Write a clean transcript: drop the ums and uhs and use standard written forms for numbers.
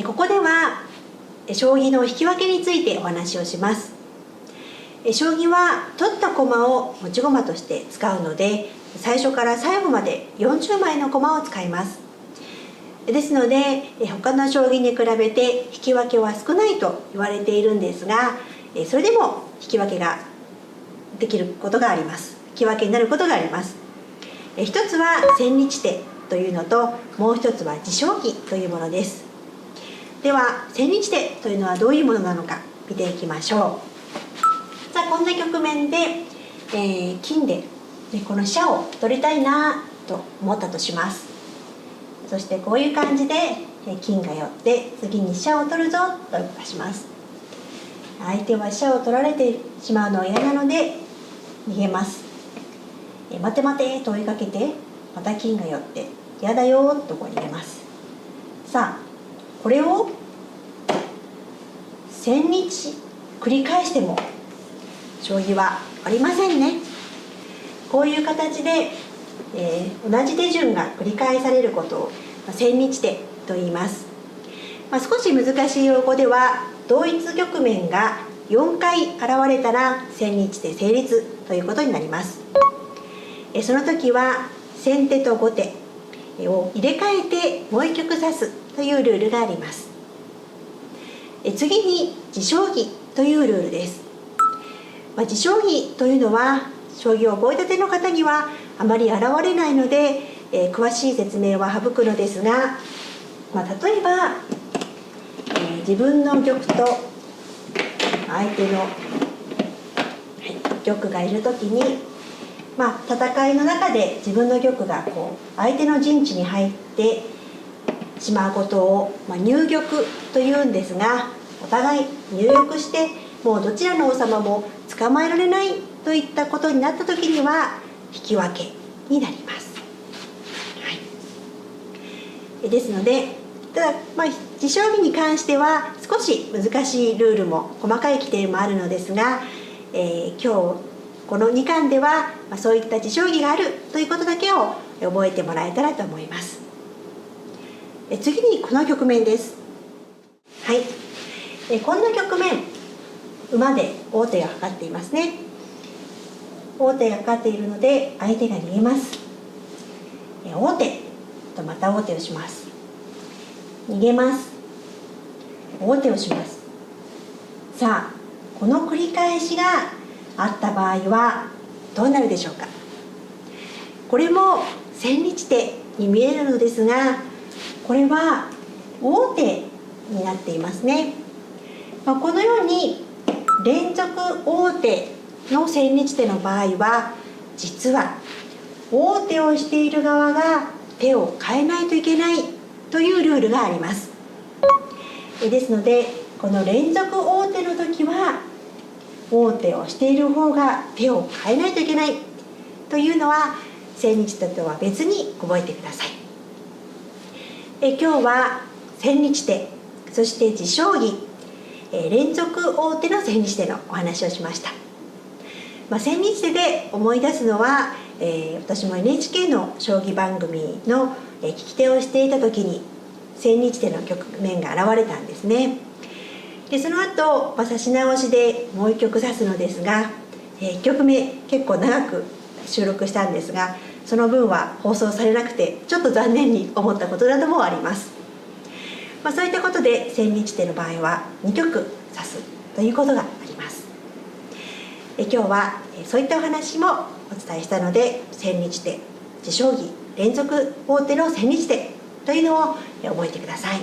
ここでは将棋の引き分けについてお話をします。将棋は取った駒を持ち駒として使うので、最初から最後まで40枚の駒を使います。ですので他の将棋に比べて引き分けは少ないと言われているんですが、それでも引き分けができることがあります。引き分けになることがあります。一つは千日手というのと、もう一つは持将棋というものです。では千日手というのはどういうものなのか見ていきましょう。さあ、こんな局面で、金でこの飛車を取りたいなと思ったとします。そしてこういう感じで金が寄って次に飛車を取るぞと出します。相手は飛車を取られてしまうのは嫌なので逃げます。待て待てと追いかけて、また金が寄って嫌だよとこう逃げます。さあ、これを1000日繰り返しても将棋はありませんね。こういう形で、同じ手順が繰り返されることを千日手と言います。少し難しい用語では同一局面が4回現れたら千日手成立ということになります。その時は先手と後手を入れ替えてもう一局指すというルールがあります。次に持将棋というルールです。持将棋というのは将棋を覚えたての方にはあまり現れないので、詳しい説明は省くのですが、例えば、自分の玉と相手の、玉がいる時に、戦いの中で自分の玉が相手の陣地に入ってしまうことを、入玉というんですが、お互い入玉してもうどちらの王様も捕まえられないといったことになった時には引き分けになります。ですので、ただ持将棋に関しては少し難しいルールも細かい規定もあるのですが、今日この2巻では、そういった持将棋があるということだけを覚えてもらえたらと思います。次にこの局面です。こんな局面、馬で王手がかかっていますね。王手がかかっているので相手が逃げます。王手とまた王手をします。逃げます。王手をします。さあ、この繰り返しがあった場合はどうなるでしょうか。これも千日手に見えるのですが、これは王手になっていますね。このように連続王手の千日手の場合は、実は王手をしている側が手を変えないといけないというルールがあります。ですので、この連続王手の時は王手をしている方が手を変えないといけないというのは千日手とは別に覚えてください。今日は千日手、そして持将棋、連続王手の千日手のお話をしました。千日手で思い出すのは、私も NHK の将棋番組の聞き手をしていた時に千日手の局面が現れたんですね。でその後、指し直しでもう一局指すのですが、1局目結構長く収録したんですが、その分は放送されなくてちょっと残念に思ったことなどもあります。そういったことで千日手の場合は2局指すということがあります。今日はそういったお話もお伝えしたので、千日手、持将棋、連続王手の千日手というのを覚えてください。